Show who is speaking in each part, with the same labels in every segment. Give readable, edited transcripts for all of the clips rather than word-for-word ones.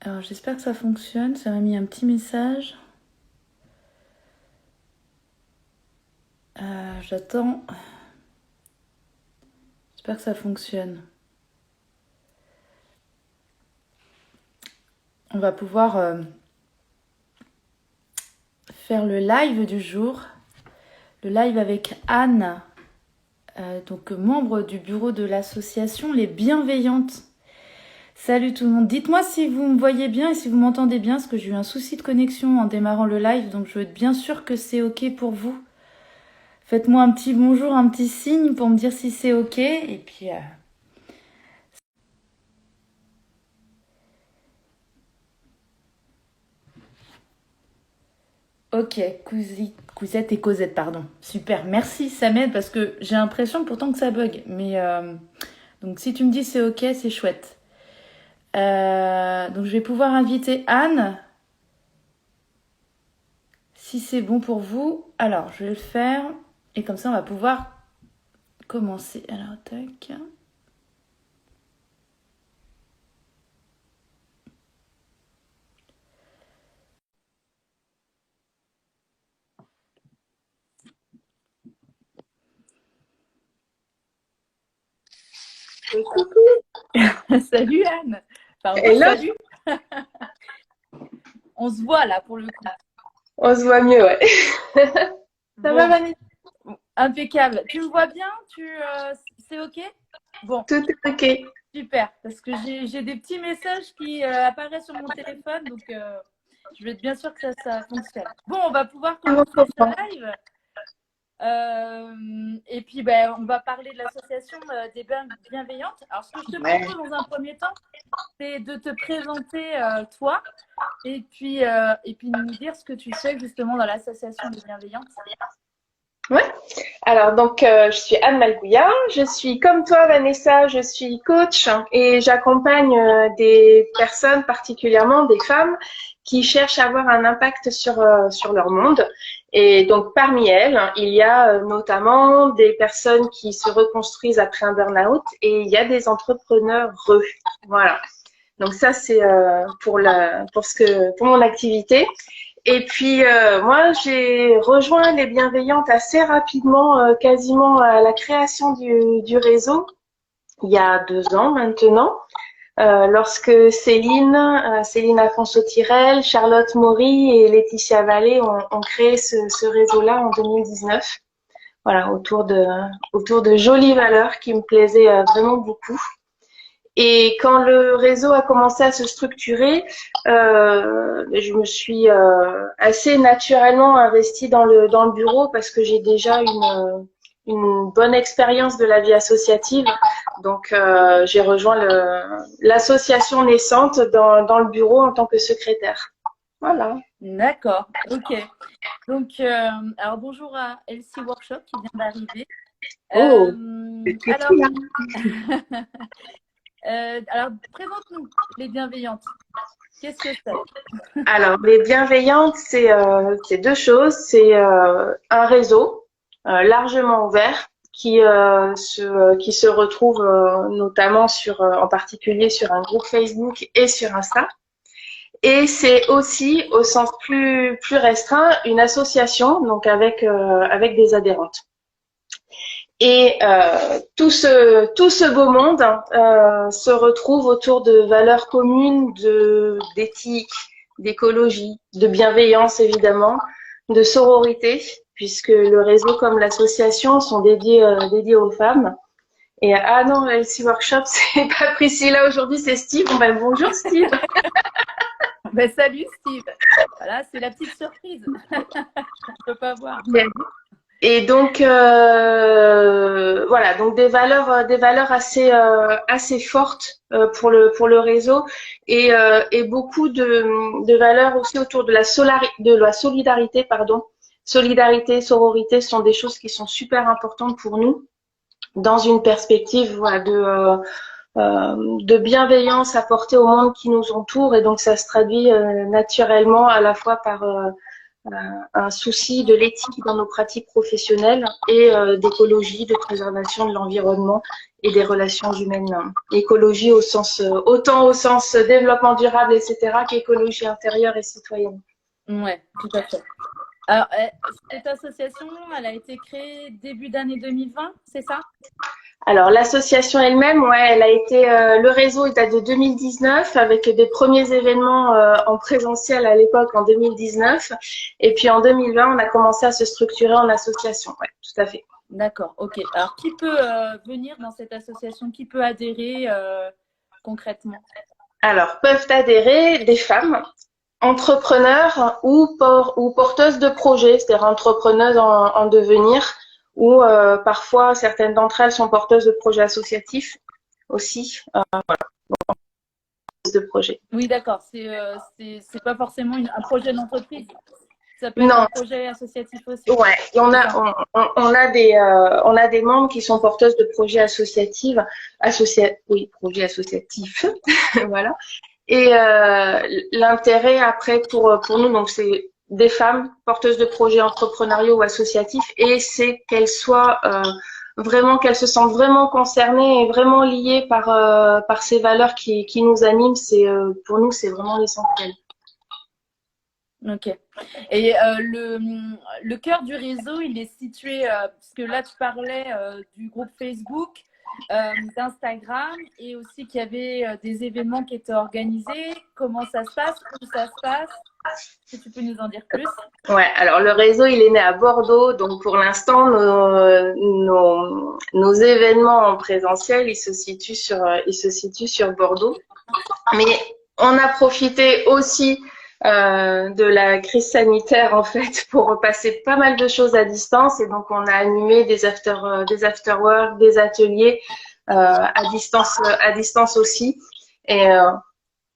Speaker 1: Alors j'espère que ça fonctionne. Ça m'a mis un petit message. J'attends. J'espère que ça fonctionne. On va pouvoir faire le live du jour. Le live avec Anne, donc membre du bureau de l'association Les Bienveillantes. Salut tout le monde. Dites-moi si vous me voyez bien et si vous m'entendez bien, parce que j'ai eu un souci de connexion en démarrant le live, donc je veux être bien sûre que c'est OK pour vous. Faites-moi un petit bonjour, un petit signe pour me dire si c'est OK. Et puis... Ok, Cousette et Cosette, pardon. Super, merci, ça m'aide parce que j'ai l'impression pourtant que ça bug. Mais donc si tu me dis c'est ok, c'est chouette. Donc je vais pouvoir inviter Anne, si c'est bon pour vous. Alors je vais le faire et comme ça on va pouvoir commencer. Alors tac. Salut Anne. Pardon,
Speaker 2: Et là,
Speaker 1: salut. On se voit là pour le coup.
Speaker 2: on se voit mieux, ouais. Ça va,
Speaker 1: Bon,
Speaker 2: Vanessa?
Speaker 1: impeccable. Tu me vois bien? C'est ok? Bon.
Speaker 2: Tout est OK.
Speaker 1: Super, parce que j'ai des petits messages qui apparaissent sur mon téléphone, donc je vais être bien sûre que ça fonctionne. Bon, on va pouvoir
Speaker 2: Je vous
Speaker 1: commencer ce
Speaker 2: comprends.
Speaker 1: live. Et puis, ben, on va parler de l'association des bienveillantes. Alors, ce que je te
Speaker 2: Ouais.
Speaker 1: propose dans un premier temps, c'est de te présenter toi et puis nous dire ce que tu fais justement dans l'association des bienveillantes.
Speaker 2: Ouais. Alors, donc, je suis Anne Malgouya. Je suis comme toi, Vanessa, je suis coach et j'accompagne des personnes, particulièrement des femmes, qui cherchent à avoir un impact sur leur monde. Et donc, parmi elles, il y a notamment des personnes qui se reconstruisent après un burn-out et il y a des entrepreneurs heureux. Voilà. Donc ça, c'est pour mon activité. Et puis moi, j'ai rejoint les bienveillantes assez rapidement, quasiment à la création du réseau, il y a 2 ans maintenant, lorsque Céline Afonso-Tirel, Charlotte Maury et Laetitia Vallée ont créé ce réseau-là en 2019. Voilà, autour de jolies valeurs qui me plaisaient vraiment beaucoup. Et quand le réseau a commencé à se structurer, je me suis assez naturellement investie dans le bureau parce que j'ai déjà une bonne expérience de la vie associative. Donc, j'ai rejoint l'association naissante dans le bureau en tant que secrétaire. Voilà.
Speaker 1: D'accord, ok. Donc, alors bonjour à Elsie Workshop qui vient d'arriver.
Speaker 2: Oh, c'est très
Speaker 1: Alors,
Speaker 2: bien.
Speaker 1: alors, présente-nous les bienveillantes. Qu'est-ce que c'est?
Speaker 2: Alors, les bienveillantes, c'est 2 choses. C'est un réseau largement ouvert qui se retrouve notamment en particulier sur un groupe Facebook et sur Insta. Et c'est aussi, au sens plus restreint, une association, donc avec des adhérentes. Et tout ce beau monde se retrouve autour de valeurs communes, d'éthique, d'écologie, de bienveillance évidemment, de sororité, puisque le réseau comme l'association sont dédiés aux femmes. Et ah non, LC Workshop, c'est pas Priscilla aujourd'hui, c'est Steve. Bon, ben, bonjour Steve.
Speaker 1: Ben, salut Steve. Voilà, c'est la petite surprise. On peut pas voir.
Speaker 2: Et donc voilà, donc des valeurs assez fortes pour le réseau et beaucoup de valeurs aussi autour de la solidarité, pardon. Solidarité, sororité sont des choses qui sont super importantes pour nous dans une perspective voilà, de bienveillance apportée au monde qui nous entoure et donc ça se traduit naturellement à la fois un souci de l'éthique dans nos pratiques professionnelles et d'écologie, de préservation de l'environnement et des relations humaines. Écologie au sens, autant au sens développement durable, etc., qu'écologie intérieure et citoyenne.
Speaker 1: Ouais, tout à fait. Alors, cette association, elle a été créée début d'année 2020, c'est ça?
Speaker 2: Alors, l'association elle-même, ouais, elle a été, le réseau il date de 2019 avec des premiers événements en présentiel à l'époque en 2019. Et puis en 2020, on a commencé à se structurer en association. Ouais, tout à fait.
Speaker 1: D'accord, ok. Alors, qui peut venir dans cette association? Qui peut adhérer concrètement?
Speaker 2: Alors, peuvent adhérer des femmes, entrepreneurs ou porteuses de projets, c'est-à-dire entrepreneuses en devenir, ou parfois certaines d'entre elles sont porteuses de projets associatifs aussi, de projets.
Speaker 1: Oui, d'accord. C'est pas forcément un projet d'entreprise. Ça peut être
Speaker 2: Non,
Speaker 1: un projet associatif aussi.
Speaker 2: ouais,
Speaker 1: C'est ça.
Speaker 2: on a des membres qui sont porteuses de projets associatifs, projets associatifs, voilà. Et l'intérêt après pour nous, donc c'est des femmes porteuses de projets entrepreneuriaux ou associatifs, et c'est qu'elles soient vraiment, qu'elles se sentent vraiment concernées et vraiment liées par ces valeurs qui nous animent. C'est pour nous, c'est vraiment l'essentiel.
Speaker 1: Ok. Et le cœur du réseau, il est situé, parce que là, tu parlais du groupe Facebook, d'Instagram, et aussi qu'il y avait des événements qui étaient organisés. Comment ça se passe? Où ça se passe? Est-ce que tu peux nous en dire plus?
Speaker 2: Ouais, alors le réseau, il est né à Bordeaux, donc pour l'instant, nos événements en présentiel, ils se situent sur Bordeaux. Mais on a profité aussi de la crise sanitaire en fait pour passer pas mal de choses à distance, et donc on a animé des after-work, des ateliers à distance aussi. Et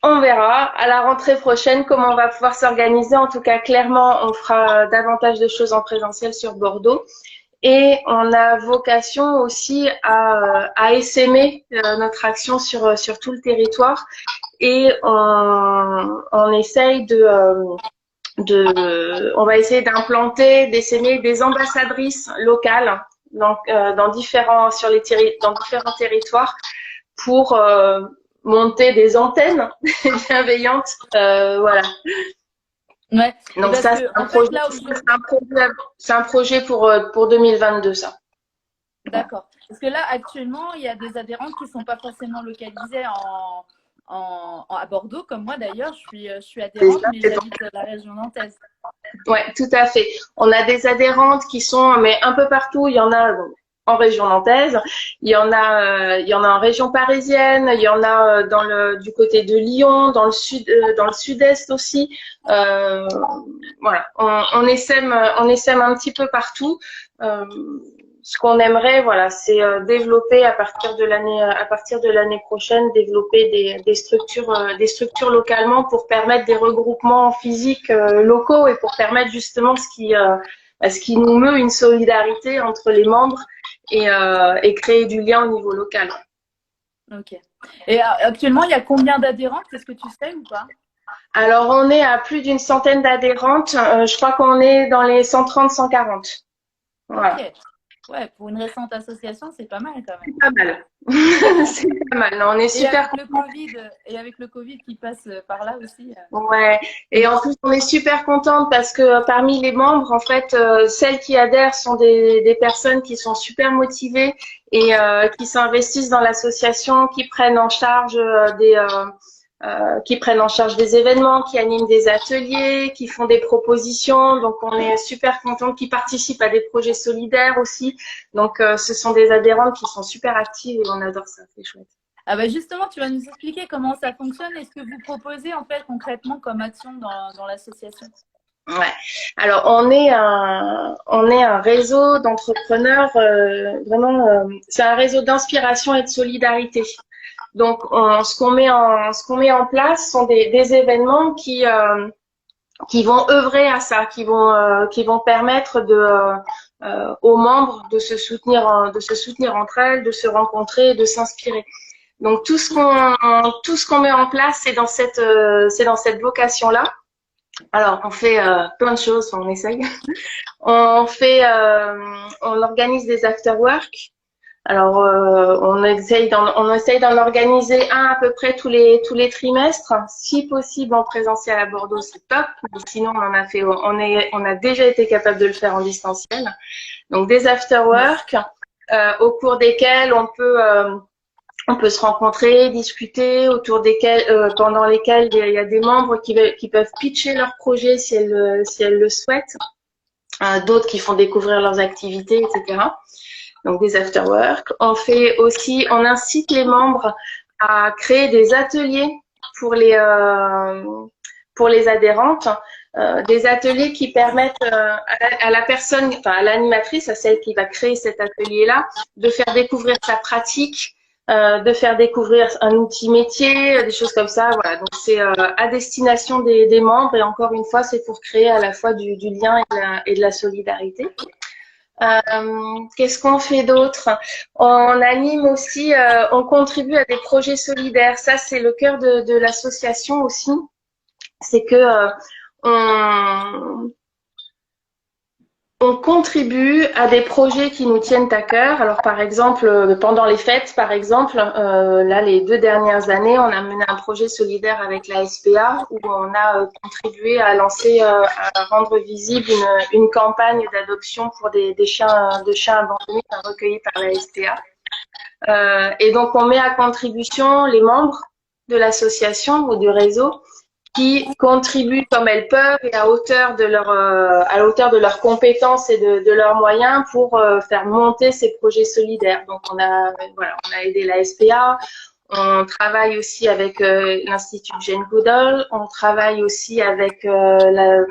Speaker 2: on verra à la rentrée prochaine comment on va pouvoir s'organiser. En tout cas, clairement, on fera davantage de choses en présentiel sur Bordeaux. Et on a vocation aussi à essaimer notre action sur tout le territoire. Et on essaye on va essayer d'implanter, d'essaimer des ambassadrices locales dans différents territoires pour monter des antennes bienveillantes. Voilà.
Speaker 1: Ouais.
Speaker 2: Donc ça, c'est un projet pour 2022, ça.
Speaker 1: D'accord. Parce que là, actuellement, il y a des adhérentes qui ne sont pas forcément localisées à Bordeaux, comme moi d'ailleurs. Je suis adhérente, mais j'habite la région nantaise.
Speaker 2: Oui, tout à fait. On a des adhérentes qui sont, mais un peu partout. Il y en a en région nantaise, il y en a en région parisienne, il y en a du côté de Lyon, dans le sud-est aussi. Voilà, on essaime un petit peu partout. Ce qu'on aimerait, voilà, c'est développer à partir de l'année prochaine, développer des structures localement pour permettre des regroupements physiques locaux et pour permettre justement ce qui nous meut une solidarité entre les membres et créer du lien au niveau local.
Speaker 1: Ok. Et actuellement, il y a combien d'adhérentes? Est-ce que tu sais ou pas?
Speaker 2: Alors, on est à plus d'une centaine d'adhérentes. Je crois qu'on est dans les 130, 140. Voilà.
Speaker 1: Ok. Ouais, pour une récente association, c'est pas mal quand même.
Speaker 2: C'est pas mal. C'est pas mal. Non, on est super contents.
Speaker 1: Et avec le Covid qui passe par là aussi.
Speaker 2: Ouais. Et en plus, on est super contente parce que parmi les membres, en fait, celles qui adhèrent sont des personnes qui sont super motivées et qui s'investissent dans l'association, qui prennent en charge des événements, qui animent des ateliers, qui font des propositions. Donc, on est super contents, qui participent à des projets solidaires aussi. Donc, ce sont des adhérentes qui sont super actives et on adore ça, c'est chouette.
Speaker 1: Ah bah justement, tu vas nous expliquer comment ça fonctionne et ce que vous proposez en fait concrètement comme action dans l'association.
Speaker 2: Ouais. Alors, on est un réseau d'entrepreneurs, c'est un réseau d'inspiration et de solidarité. Donc, ce qu'on met en place sont des événements qui vont œuvrer à ça, qui vont permettre aux membres de se soutenir entre elles, de se rencontrer, de s'inspirer. Donc, tout ce qu'on met en place, c'est dans cette vocation-là. Alors, on fait plein de choses, on essaye. On fait, on organise des after-work. Alors, on essaye d'en organiser un à peu près tous les trimestres. Si possible en présentiel à Bordeaux, c'est top. Mais sinon, on a déjà été capable de le faire en distanciel. Donc, des after-work au cours desquels on peut se rencontrer, discuter, pendant lesquels il y a des membres qui peuvent pitcher leur projet si elles le souhaitent. D'autres qui font découvrir leurs activités, etc. Donc des after-work. On incite les membres à créer des ateliers pour pour les adhérentes, des ateliers qui permettent à la personne, enfin à l'animatrice, à celle qui va créer cet atelier-là, de faire découvrir sa pratique, de faire découvrir un outil métier, des choses comme ça. Voilà, donc c'est à destination des membres et encore une fois, c'est pour créer à la fois du lien et de la solidarité. Qu'est-ce qu'on fait d'autre? On anime aussi, on contribue à des projets solidaires. Ça, c'est le cœur de l'association aussi. C'est que on, on contribue à des projets qui nous tiennent à cœur. Alors, par exemple, pendant les fêtes, par exemple, là, les 2 dernières années, on a mené un projet solidaire avec la SPA où on a contribué à à rendre visible une campagne d'adoption pour des chiens, de chiens abandonnés recueillis par la SPA. Et donc, on met à contribution les membres de l'association ou du réseau qui contribuent comme elles peuvent et à la hauteur de leurs compétences et de leurs moyens pour faire monter ces projets solidaires. Donc on a aidé la SPA, on travaille aussi avec l'Institut Jane Goodall, on travaille aussi avec le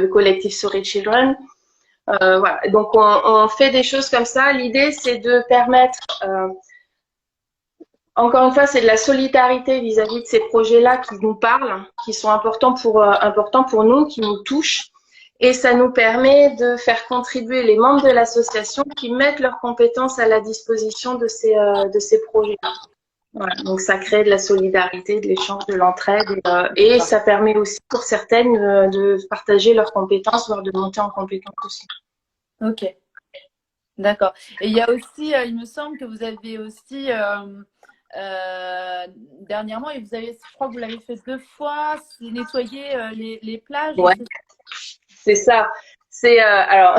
Speaker 2: collectif Sorry Children. Voilà. Donc on fait des choses comme ça. L'idée c'est de permettre encore une fois, c'est de la solidarité vis-à-vis de ces projets-là qui nous parlent, qui sont importants pour nous, qui nous touchent. Et ça nous permet de faire contribuer les membres de l'association qui mettent leurs compétences à la disposition de ces projets-là. Voilà. Donc, ça crée de la solidarité, de l'échange, de l'entraide. Et ça permet aussi pour certaines de partager leurs compétences, voire de monter en compétences aussi.
Speaker 1: Ok, d'accord. Et il y a aussi, il me semble que vous avez aussi dernièrement, et je crois que vous l'avez fait 2 fois, c'est nettoyer les plages.
Speaker 2: Ouais, c'est ça. Alors,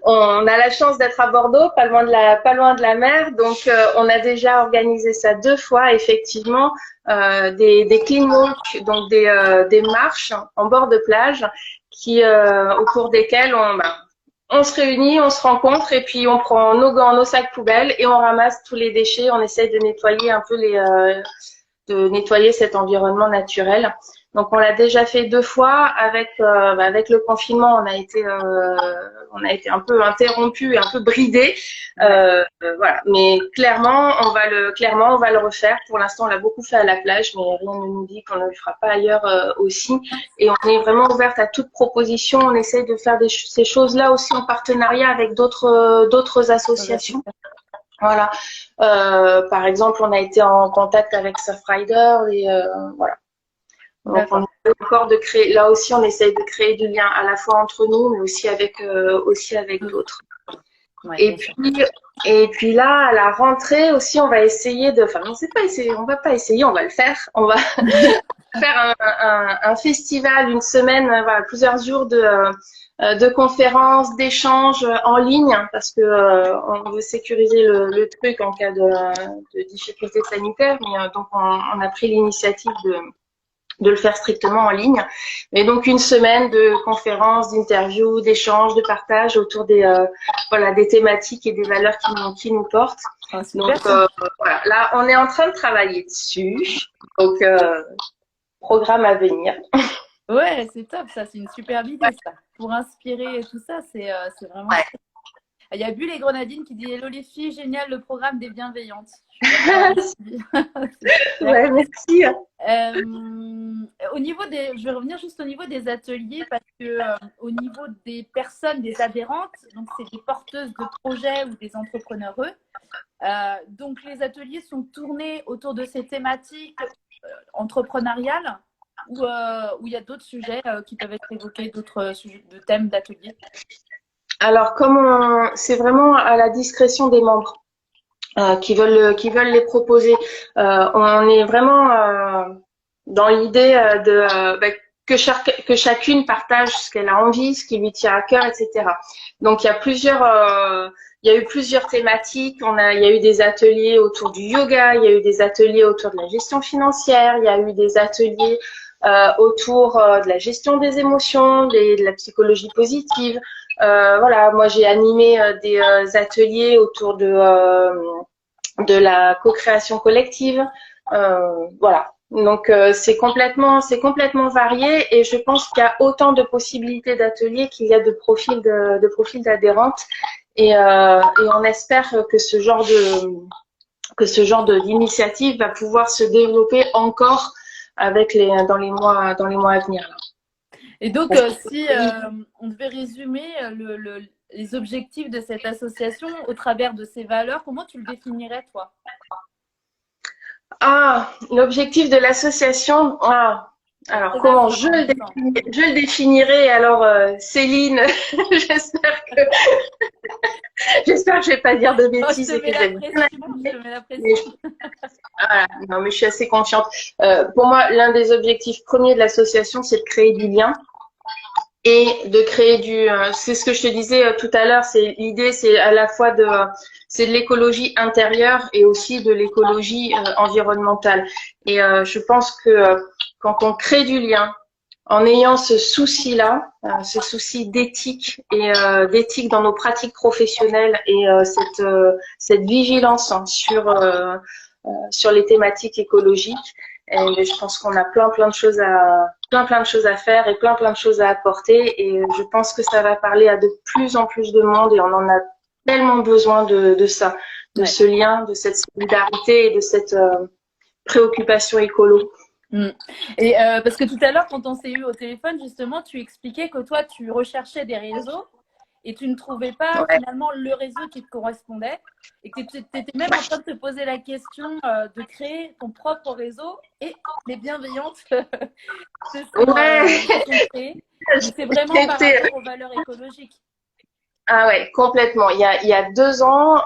Speaker 2: on a la chance d'être à Bordeaux, pas loin de la mer, donc on a déjà organisé ça 2 fois, effectivement, des clean walks, donc des marches en bord de plage, au cours desquelles on se réunit, on se rencontre et puis on prend nos gants, nos sacs poubelles et on ramasse tous les déchets. On essaie de nettoyer un peu de nettoyer cet environnement naturel. Donc on l'a déjà fait 2 fois avec le confinement, on a été un peu interrompu, un peu bridé. Voilà, mais clairement on va le refaire. Pour l'instant, on l'a beaucoup fait à la plage, mais rien ne nous dit qu'on ne le fera pas ailleurs aussi. Et on est vraiment ouverte à toute proposition. On essaye de faire ces choses-là aussi en partenariat avec d'autres associations. Voilà. Par exemple, on a été en contact avec Surfrider et voilà. Donc, on essaie encore de créer. Là aussi, on essaye de créer du lien à la fois entre nous, mais aussi avec d'autres. Ouais, et puis là, à la rentrée aussi, on va essayer enfin, on sait pas essayer, on va pas essayer, on va le faire. On va faire un festival, une semaine, voilà, plusieurs jours de conférences, d'échanges en ligne, parce que on veut sécuriser le truc en cas de difficultés sanitaires. Mais donc on a pris l'initiative de le faire strictement en ligne. Mais donc une semaine de conférences, d'interviews, d'échanges, de partage autour des thématiques et des valeurs qui nous portent.
Speaker 1: Ah,
Speaker 2: donc voilà, là on est en train de travailler dessus. Donc programme à venir.
Speaker 1: Ouais, c'est top, ça, c'est une superbe idée, ça. Pour inspirer et tout ça, c'est vraiment.
Speaker 2: Ouais.
Speaker 1: Il y a Bu les Grenadines qui dit Hello les filles, génial le programme des bienveillantes.
Speaker 2: Ouais, merci.
Speaker 1: Je vais revenir juste au niveau des ateliers parce que au niveau des personnes, des adhérentes, donc c'est des porteuses de projets ou des entrepreneurs donc les ateliers sont tournés autour de ces thématiques entrepreneuriales. ou il y a d'autres sujets qui peuvent être évoqués, d'autres sujets de thèmes d'atelier?
Speaker 2: Alors, c'est vraiment à la discrétion des membres qui veulent les proposer. On est vraiment dans l'idée que chacune partage ce qu'elle a envie, ce qui lui tient à cœur, etc. Donc, il y a eu plusieurs thématiques. Il y a eu des ateliers autour du yoga, il y a eu des ateliers autour de la gestion financière, il y a eu des ateliers autour de la gestion des émotions, de la psychologie positive. Voilà, moi j'ai animé des ateliers autour de la co-création collective. Voilà. Donc c'est complètement varié et je pense qu'il y a autant de possibilités d'ateliers qu'il y a de profils d'adhérentes et on espère que ce genre d'initiative va pouvoir se développer encore dans les mois à venir. Là.
Speaker 1: Et donc, si on devait résumer les objectifs de cette association au travers de ses valeurs, comment tu le définirais, toi?
Speaker 2: Ah, l'objectif de l'association. Ah, alors comment je le définirais? Alors Céline, j'espère que je vais pas dire de bêtises et que je vais bien animer. Voilà, non, mais je suis assez confiante. Pour moi, l'un des objectifs premiers de l'association, c'est de créer du lien et de créer c'est ce que je te disais tout à l'heure, l'idée, c'est à la fois c'est de l'écologie intérieure et aussi de l'écologie environnementale. Et je pense que quand on crée du lien, en ayant ce souci-là, ce souci d'éthique et d'éthique dans nos pratiques professionnelles et cette vigilance sur les thématiques écologiques, et je pense qu'on a plein de choses à faire et plein de choses à apporter. Et je pense que ça va parler à de plus en plus de monde et on en a tellement besoin de ça, de ce lien, de cette solidarité et de cette préoccupation écolo.
Speaker 1: Et parce que tout à l'heure, quand on s'est eu au téléphone, justement, tu expliquais que toi, tu recherchais des réseaux et tu ne trouvais pas finalement le réseau qui te correspondait et que tu étais même en train de te poser la question de créer ton propre réseau et les bienveillantes se sont créées. C'est vraiment par rapport aux valeurs écologiques.
Speaker 2: Ah ouais, complètement. Il y a 2 ans,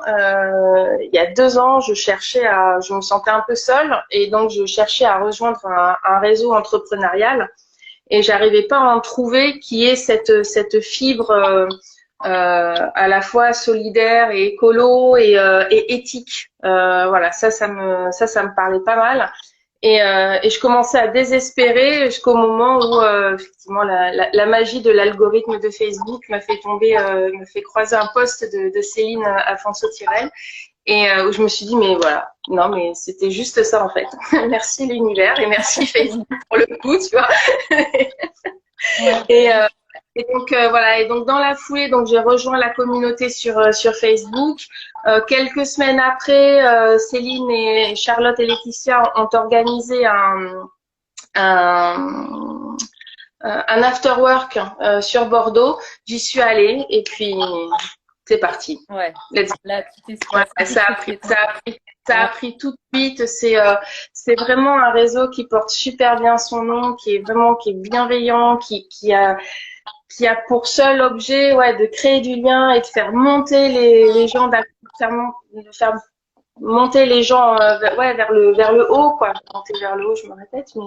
Speaker 2: je me sentais un peu seule et donc je cherchais à rejoindre un réseau entrepreneurial et j'arrivais pas à en trouver qui ait cette fibre à la fois solidaire et écolo et éthique. Voilà, ça me parlait pas mal. Et je commençais à désespérer jusqu'au moment où effectivement la magie de l'algorithme de Facebook me fait croiser un post de Céline Afonso-Tirel et où je me suis dit mais voilà, non mais c'était juste ça en fait. Merci l'univers et merci Facebook pour le coup, tu vois. Et donc voilà, et donc dans la foulée, donc j'ai rejoint la communauté sur Facebook. Quelques semaines après, Céline et Charlotte et Laetitia ont organisé un after work sur Bordeaux. J'y suis allée et puis c'est parti.
Speaker 1: Ouais.
Speaker 2: Là, ça a pris tout de suite. C'est vraiment un réseau qui porte super bien son nom, qui est bienveillant, qui a pour seul objet de créer du lien et de faire monter les gens, de faire monter les gens vers le haut, quoi. Monter vers le haut, je me répète, mais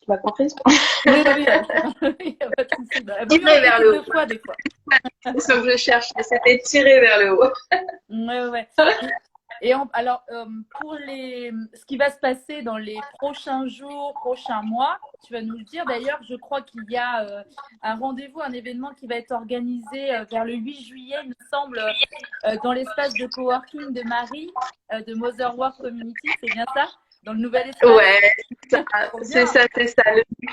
Speaker 2: tu m'as comprise?
Speaker 1: Oui, il n'y a pas de souci.
Speaker 2: Tirer vers le haut.
Speaker 1: Des fois.
Speaker 2: C'est ce que je cherche, c'était tirer vers le haut.
Speaker 1: Ouais. Et alors, pour ce qui va se passer dans les prochains jours, prochains mois, tu vas nous le dire. D'ailleurs, je crois qu'il y a un rendez-vous, un événement qui va être organisé vers le 8 juillet, il me semble, dans l'espace de coworking de Marie, de Motherwork Community, c'est bien ça? Dans le nouvel espace?
Speaker 2: Ouais, c'est ça.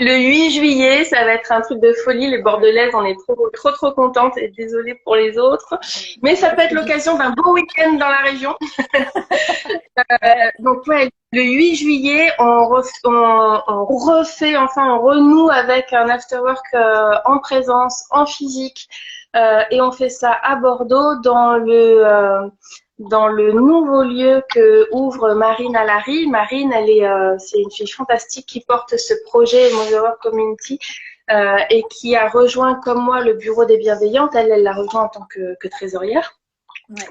Speaker 2: Le 8 juillet, ça va être un truc de folie. Les Bordelaises, on est trop contentes et désolée pour les autres. Mais ça peut être l'occasion d'un beau week-end dans la région. Donc ouais, le 8 juillet, on renoue avec un afterwork en présence, en physique. Et on fait ça à Bordeaux dans le nouveau lieu que ouvre Marine Alary. Marine, c'est une fille fantastique qui porte ce projet Mother Community et qui a rejoint comme moi le bureau des bienveillantes. Elle l'a rejoint en tant que trésorière. Ouais.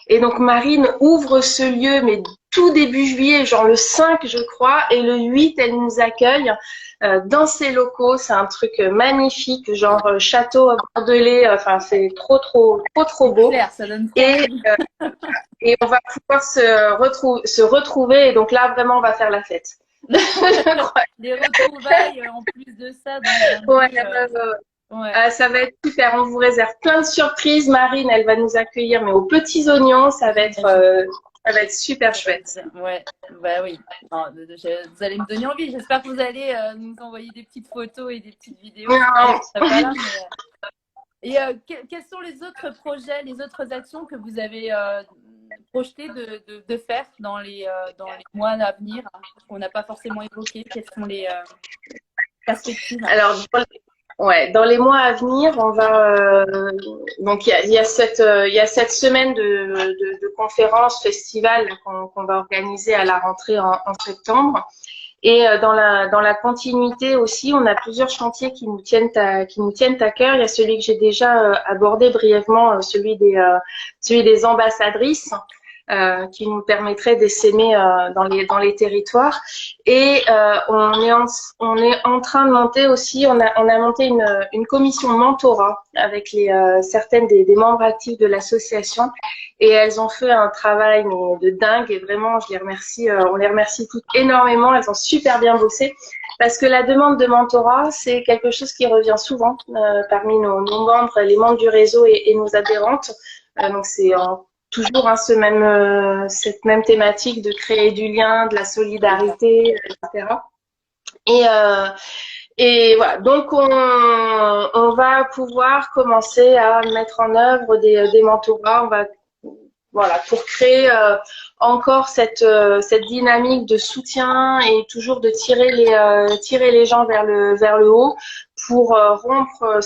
Speaker 2: Et donc Marine ouvre ce lieu, mais tout début juillet, genre le 5 je crois, et le 8 elle nous accueille dans ses locaux. C'est un truc magnifique, genre château bordelais. Enfin c'est trop beau.
Speaker 1: Clair, ça donne
Speaker 2: et on va pouvoir se retrouver. Et donc là vraiment on va faire la fête.
Speaker 1: Des retrouvailles en plus de ça.
Speaker 2: Ouais. Ça va être super. On vous réserve plein de surprises. Marine, elle va nous accueillir, mais aux petits oignons, ça va être super chouette.
Speaker 1: Ouais, bah oui. Non, vous allez me donner envie. J'espère que vous allez nous envoyer des petites photos et des petites vidéos. Et quels sont les autres projets, les autres actions que vous avez projetées de faire dans les mois à venir, qu'on n'a pas forcément évoqué? Quelles sont les perspectives?
Speaker 2: Alors, dans les mois à venir, on va donc il y a cette semaine de conférences, festivals qu'on va organiser à la rentrée en septembre. Et dans la continuité aussi, on a plusieurs chantiers qui nous tiennent à cœur. Il y a celui que j'ai déjà abordé brièvement, celui des ambassadrices. Qui nous permettrait d'essaimer dans les territoires. Et on est en train de monter aussi, on a monté une commission mentorat avec certaines des membres actifs de l'association, et elles ont fait un travail de dingue, et vraiment on les remercie toutes énormément. Elles ont super bien bossé, parce que la demande de mentorat, c'est quelque chose qui revient souvent parmi nos membres, les membres du réseau et nos adhérentes. Donc c'est toujours cette même thématique de créer du lien, de la solidarité, etc. Et voilà, donc on va pouvoir commencer à mettre en œuvre des mentorats. Pour créer encore cette dynamique de soutien et toujours de tirer les gens vers le haut, pour rompre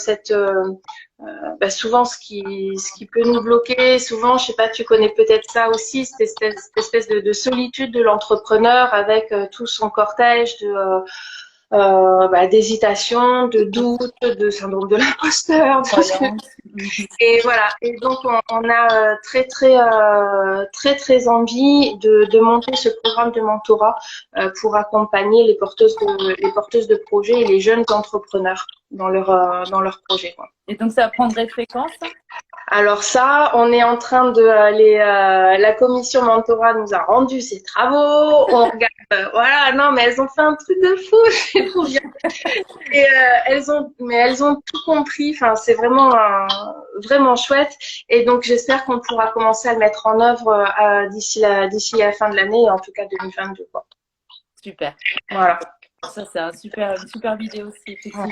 Speaker 2: souvent ce qui peut nous bloquer. Souvent, je sais pas, tu connais peut-être ça aussi, cette espèce de solitude de l'entrepreneur avec tout son cortège d'hésitation, de doute, de syndrome de l'imposteur. Et voilà. Et donc on a très envie de monter ce programme de mentorat pour accompagner les porteuses de projets et les jeunes entrepreneurs dans leur projet, quoi.
Speaker 1: Et donc ça prendrait fréquence?
Speaker 2: Alors ça, on est en train de la commission mentorat nous a rendu ses travaux. On regarde, non, mais elles ont fait un truc de fou, c'est trop bien. Et elles ont tout compris. Enfin, c'est vraiment chouette. Et donc j'espère qu'on pourra commencer à le mettre en œuvre d'ici la fin de l'année, en tout cas 2022, quoi.
Speaker 1: Super.
Speaker 2: Voilà.
Speaker 1: Ça c'est une super vidéo aussi, effectivement.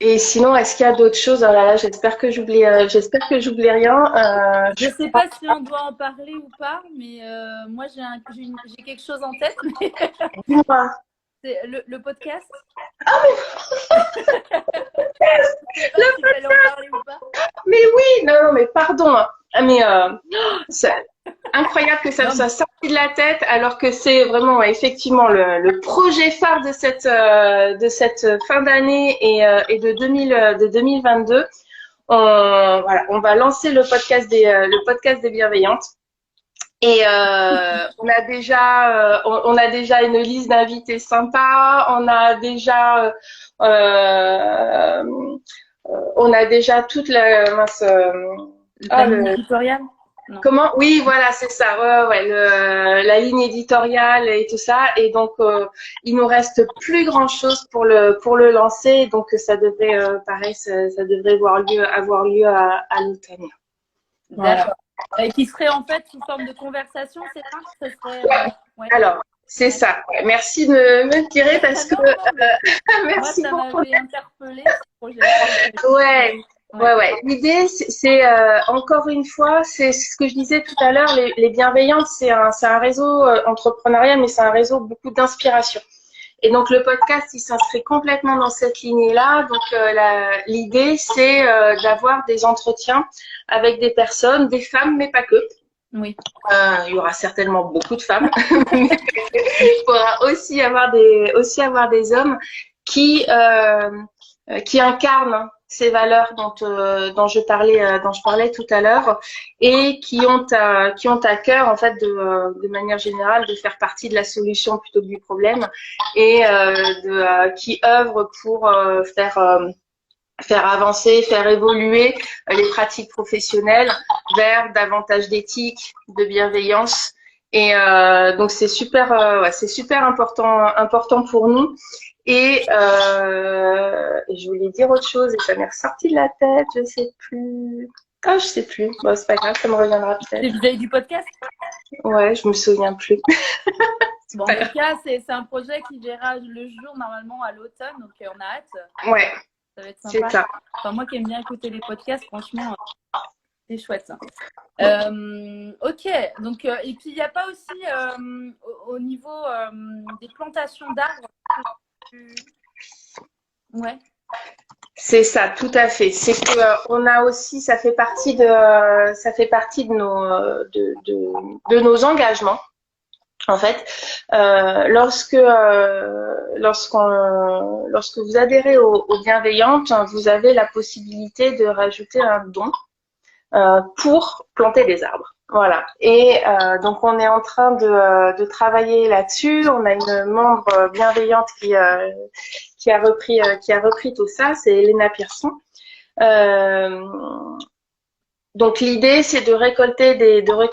Speaker 2: Et sinon, est-ce qu'il y a d'autres choses? Oh là là, j'espère que j'oublie rien.
Speaker 1: Je sais pas si on doit en parler ou pas, mais moi j'ai quelque chose en tête. Mais...
Speaker 2: Dis-moi.
Speaker 1: C'est le podcast.
Speaker 2: Ah mais
Speaker 1: le podcast. En parler ou pas.
Speaker 2: Mais oui, non, mais pardon. Mais c'est incroyable que ça soit sorti de la tête, alors que c'est vraiment effectivement le projet phare de cette fin d'année et de 2022. On va lancer le podcast des bienveillantes. Et on a déjà une liste d'invités sympas. On a déjà toute la
Speaker 1: ligne éditoriale.
Speaker 2: Non. Comment? Oui, voilà, c'est ça. Ouais, la ligne éditoriale et tout ça. Et donc, il nous reste plus grand chose pour le lancer. Donc, ça devrait, pareil, ça devrait avoir lieu à l'automne.
Speaker 1: Voilà. D'accord. Et qui serait en fait sous forme de conversation, c'est ça? Ça serait,
Speaker 2: ouais. Alors, c'est ça. Ouais. Merci de me tirer parce que.
Speaker 1: Merci beaucoup. Moi, ça m'avait interpellée ce projet.
Speaker 2: Ouais. L'idée, c'est encore une fois, c'est ce que je disais tout à l'heure. Les bienveillantes, c'est un réseau entrepreneurial, mais c'est un réseau beaucoup d'inspiration. Et donc le podcast, il s'inscrit complètement dans cette lignée-là. Donc l'idée, c'est d'avoir des entretiens avec des personnes, des femmes, mais pas que.
Speaker 1: Oui.
Speaker 2: Il y aura certainement beaucoup de femmes, mais il faudra aussi avoir des hommes qui incarnent ces valeurs dont je parlais tout à l'heure et qui ont à cœur en fait de manière générale de faire partie de la solution plutôt que du problème et qui œuvrent pour faire avancer, faire évoluer les pratiques professionnelles vers davantage d'éthique, de bienveillance. Et donc c'est super important pour nous. Et je voulais dire autre chose et ça m'est ressorti de la tête, je sais plus. Ah, je sais plus. Bon, c'est pas grave, ça me reviendra peut-être.
Speaker 1: C'est vis-à-vis du podcast?
Speaker 2: Ouais, je me souviens plus.
Speaker 1: Bon, en tout cas, c'est un projet qui verra le jour normalement à l'automne, donc on a hâte.
Speaker 2: Ouais.
Speaker 1: Ça va être
Speaker 2: C'est
Speaker 1: sympa.
Speaker 2: ça.
Speaker 1: Enfin, moi qui aime bien écouter les podcasts, franchement, c'est chouette. Ok, donc, et puis il n'y a pas aussi au niveau des plantations d'arbres. Ouais.
Speaker 2: C'est ça, tout à fait. C'est que on a aussi, ça fait partie de nos engagements. En fait, lorsque vous adhérez aux bienveillantes, vous avez la possibilité de rajouter un don pour planter des arbres. Voilà. Et donc on est en train de travailler là-dessus. On a une membre bienveillante qui a repris tout ça. C'est Elena Pearson. Donc l'idée, c'est de récolter des dons et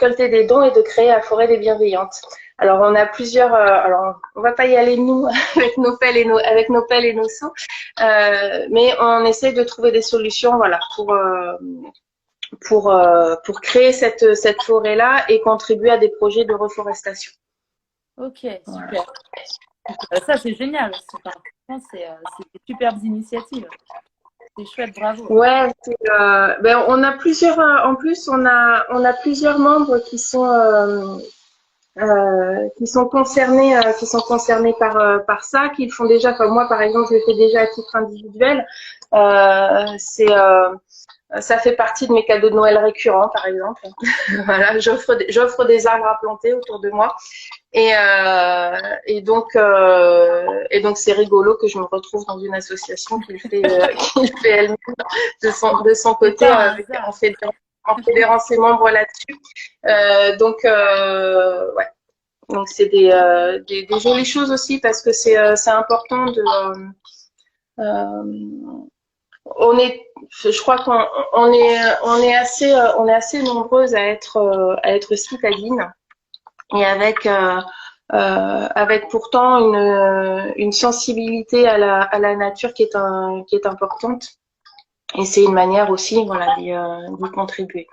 Speaker 2: de créer la forêt des bienveillantes. Alors on a plusieurs. Alors on va pas y aller nous avec nos pelles et nos seaux, mais on essaie de trouver des solutions, voilà, pour créer cette forêt là et contribuer à des projets de reforestation.
Speaker 1: Ok, super. Voilà. Ça c'est génial aussi. Enfin, c'est des superbes initiatives. C'est chouette, bravo.
Speaker 2: Ouais, on a plusieurs. En plus, on a plusieurs membres qui sont concernés par ça, qu'ils font déjà. Comme moi, par exemple, je le fais déjà à titre individuel. Ça fait partie de mes cadeaux de Noël récurrents, par exemple. Voilà, j'offre des arbres à planter autour de moi. Et donc c'est rigolo que je me retrouve dans une association qui le fait elle-même de son côté en fédérant ses membres là-dessus. Ouais. Donc c'est des jolies choses aussi parce que c'est important de je crois qu'on est assez nombreuses à être citadines et avec pourtant une sensibilité à la nature qui est importante. Et c'est une manière aussi, voilà, d'y contribuer.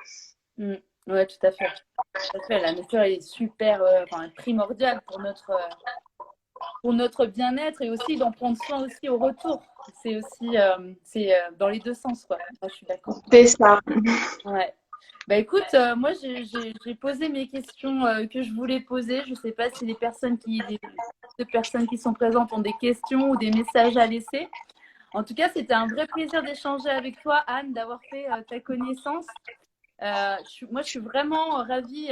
Speaker 1: Oui, tout à fait. Tout à fait. La nature est super primordiale pour notre bien-être et aussi d'en prendre soin aussi au retour. C'est aussi dans les deux sens, quoi. Moi, je suis d'accord.
Speaker 2: C'est ça.
Speaker 1: Ouais. Bah écoute, moi j'ai posé mes questions que je voulais poser. Je ne sais pas si les personnes qui sont présentes ont des questions ou des messages à laisser. En tout cas, c'était un vrai plaisir d'échanger avec toi, Anne, d'avoir fait ta connaissance. Moi, je suis vraiment ravie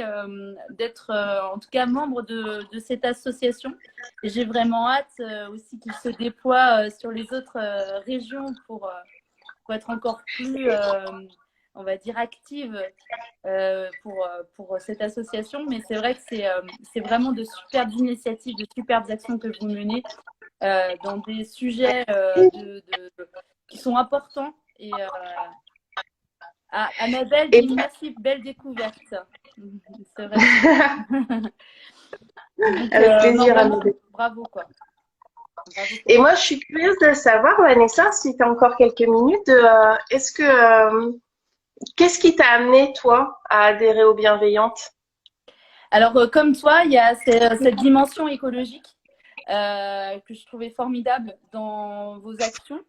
Speaker 1: d'être, en tout cas, membre de cette association. Et j'ai vraiment hâte aussi qu'il se déploie sur les autres régions pour être encore plus, on va dire, active pour cette association. Mais c'est vrai que c'est vraiment de superbes initiatives, de superbes actions que vous menez dans des sujets qui sont importants. Et Annabelle dit merci, belle découverte. C'est vrai. Donc,
Speaker 2: avec plaisir, Annabelle.
Speaker 1: Bravo, quoi. Bravo.
Speaker 2: Et moi, je suis curieuse de savoir, Vanessa, si tu as encore quelques minutes, qu'est-ce qui t'a amené, toi, à adhérer aux bienveillantes?
Speaker 1: Alors, comme toi, il y a cette dimension écologique que je trouvais formidable dans vos actions.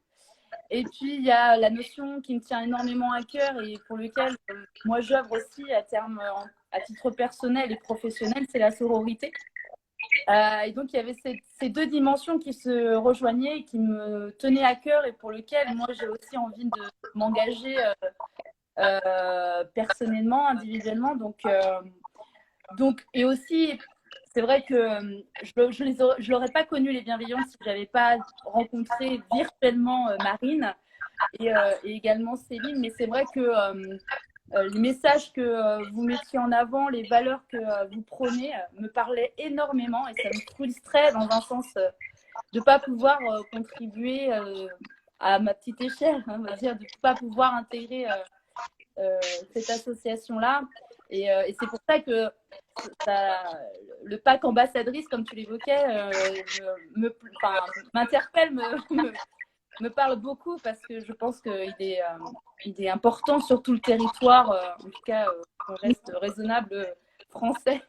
Speaker 1: Et puis, il y a la notion qui me tient énormément à cœur et pour lequel moi j'œuvre aussi à titre personnel et professionnel, c'est la sororité. Et donc, il y avait ces deux dimensions qui se rejoignaient et qui me tenaient à cœur et pour lesquelles moi, j'ai aussi envie de m'engager personnellement, individuellement. Donc, et aussi, c'est vrai que je n'aurais pas connu les bienveillances si je n'avais pas rencontré virtuellement Marine et également Céline. Mais c'est vrai que les messages que vous mettiez en avant, les valeurs que vous prônez, me parlaient énormément et ça me frustrait dans un sens de ne pas pouvoir contribuer à ma petite échelle, hein, on va dire, de ne pas pouvoir intégrer cette association-là. Et c'est pour ça que le pack ambassadrice, comme tu l'évoquais, m'interpelle, me parle beaucoup parce que je pense qu'il est important sur tout le territoire, en tout cas, qu'on reste raisonnable français,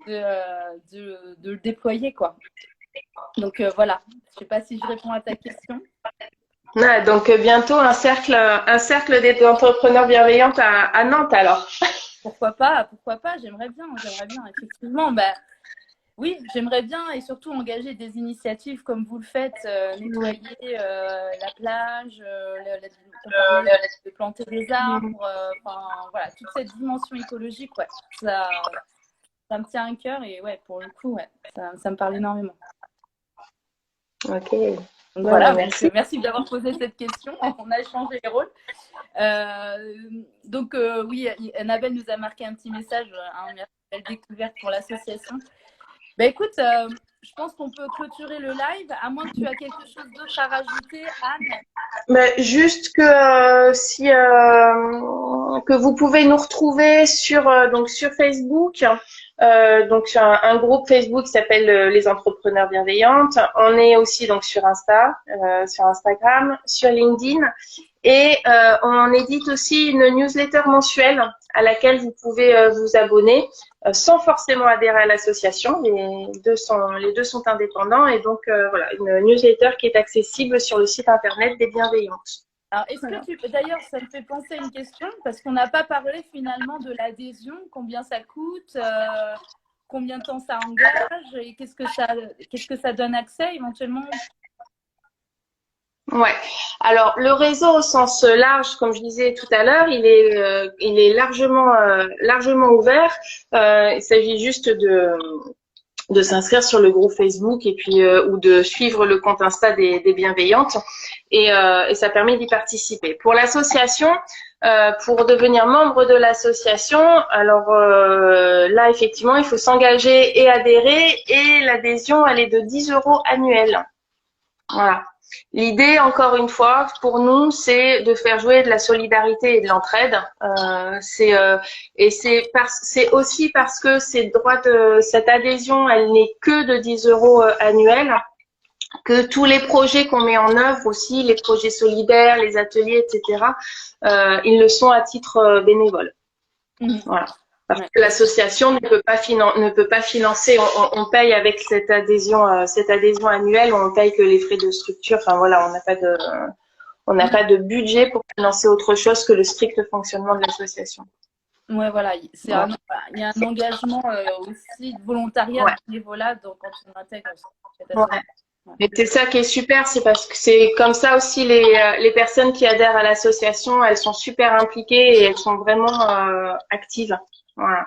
Speaker 1: de le déployer, quoi. Donc voilà, je ne sais pas si je réponds à ta question.
Speaker 2: Ah, donc bientôt un cercle d'entrepreneurs bienveillantes à Nantes alors.
Speaker 1: Pourquoi pas, j'aimerais bien, effectivement. Bah, oui, j'aimerais bien et surtout engager des initiatives comme vous le faites, nettoyer la plage, de planter des arbres, voilà, toute cette dimension écologique, ouais, ça me tient à cœur et ouais, pour le coup, ouais, ça me parle énormément.
Speaker 2: Ok.
Speaker 1: Donc voilà, merci. Merci d'avoir posé cette question. On a échangé les rôles. Donc oui, Annabelle nous a marqué un petit message, une belle découverte pour l'association. Ben écoute, je pense qu'on peut clôturer le live, à moins que tu aies quelque chose d'autre à rajouter, Anne.
Speaker 2: Mais juste que que vous pouvez nous retrouver sur Facebook, donc sur un groupe Facebook qui s'appelle Les Entrepreneurs Bienveillantes. On est aussi donc sur sur Instagram, sur LinkedIn. Et on édite aussi une newsletter mensuelle à laquelle vous pouvez vous abonner sans forcément adhérer à l'association. Les deux sont indépendants et donc voilà, une newsletter qui est accessible sur le site internet des Bienveillantes.
Speaker 1: Alors, est-ce que d'ailleurs, ça me fait penser à une question parce qu'on n'a pas parlé finalement de l'adhésion, combien ça coûte, combien de temps ça engage et qu'est-ce que ça donne accès éventuellement?
Speaker 2: Ouais. Alors le réseau au sens large, comme je disais tout à l'heure, il est largement ouvert. Il s'agit juste de s'inscrire sur le groupe Facebook et puis ou de suivre le compte Insta des Bienveillantes et ça permet d'y participer. Pour l'association, pour devenir membre de l'association, alors là effectivement il faut s'engager et adhérer et l'adhésion elle est de 10 € annuels. Voilà. L'idée, encore une fois, pour nous, c'est de faire jouer de la solidarité et de l'entraide. C'est aussi parce que cette adhésion, elle n'est que de 10 € annuels, que tous les projets qu'on met en œuvre aussi, les projets solidaires, les ateliers, etc., ils le sont à titre bénévole. Voilà. Parce que l'association ne peut pas financer, on paye avec cette adhésion annuelle, on paye que les frais de structure. Enfin voilà, on n'a pas de budget pour financer autre chose que le strict fonctionnement de l'association.
Speaker 1: Ouais, voilà, il y a un engagement aussi de volontariat à ce niveau-là, donc quand on intègre cette association.
Speaker 2: Mais c'est ça qui est super, c'est parce que c'est comme ça aussi les personnes qui adhèrent à l'association, elles sont super impliquées et elles sont vraiment actives. Voilà.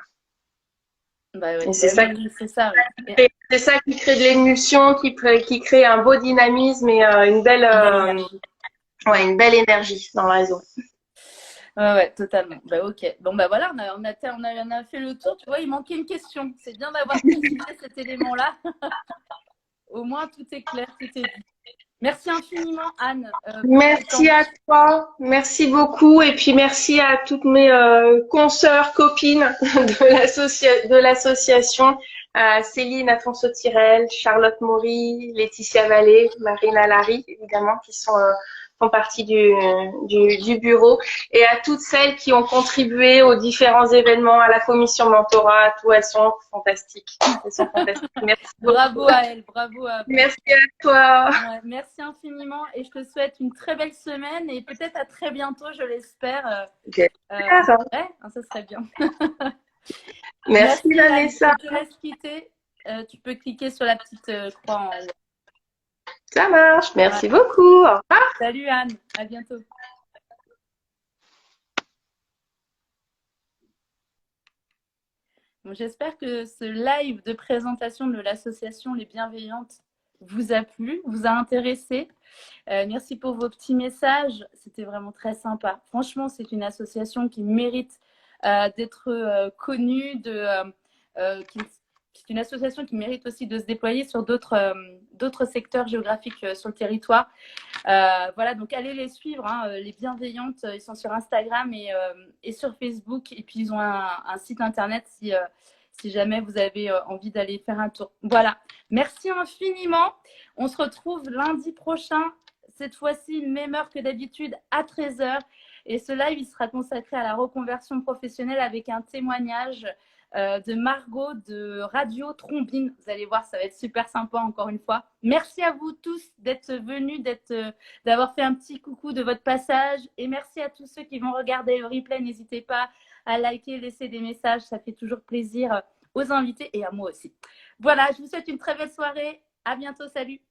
Speaker 1: Bah ouais,
Speaker 2: c'est ça qui crée de l'émulsion, qui crée un beau dynamisme et une belle énergie dans le réseau.
Speaker 1: Ouais, totalement. Bah ok. Bon bah voilà, on a fait le tour. Tu vois, il manquait une question. C'est bien d'avoir précisé cet élément-là. Au moins tout est clair, tout est dit. Merci infiniment, Anne.
Speaker 2: Merci à toi, merci beaucoup et puis merci à toutes mes consoeurs, copines de l'association, Céline Afonso-Tirel, Charlotte Maury, Laetitia Vallée, Marina Larry, évidemment, qui font partie du bureau, et à toutes celles qui ont contribué aux différents événements, à la commission mentorat, à tout, elles sont fantastiques. Merci
Speaker 1: bravo à elles, bravo à vous.
Speaker 2: Merci à toi.
Speaker 1: Ouais, merci infiniment et je te souhaite une très belle semaine et peut-être à très bientôt, je l'espère. Ça serait bien.
Speaker 2: Merci Vanessa.
Speaker 1: Je te laisse quitter. tu peux cliquer sur la petite croix en haut.
Speaker 2: Ça marche. Merci beaucoup. Au revoir.
Speaker 1: Salut Anne, à bientôt. Bon, j'espère que ce live de présentation de l'association Les Bienveillantes vous a plu, vous a intéressé. Merci pour vos petits messages, c'était vraiment très sympa. Franchement, c'est une association qui mérite d'être connue, c'est une association qui mérite aussi de se déployer sur d'autres secteurs géographiques sur le territoire. Voilà, donc allez les suivre, hein, les Bienveillantes, ils sont sur Instagram et sur Facebook, et puis ils ont un site internet si jamais vous avez envie d'aller faire un tour. Voilà, merci infiniment. On se retrouve lundi prochain, cette fois-ci, même heure que d'habitude, à 13h. Et ce live, il sera consacré à la reconversion professionnelle avec un témoignage de Margot de Radio Trombine. Vous allez voir, ça va être super sympa encore une fois. Merci à vous tous d'être venus, d'avoir fait un petit coucou de votre passage. Et merci à tous ceux qui vont regarder le replay. N'hésitez pas à liker, laisser des messages. Ça fait toujours plaisir aux invités et à moi aussi. Voilà, je vous souhaite une très belle soirée. À bientôt, salut.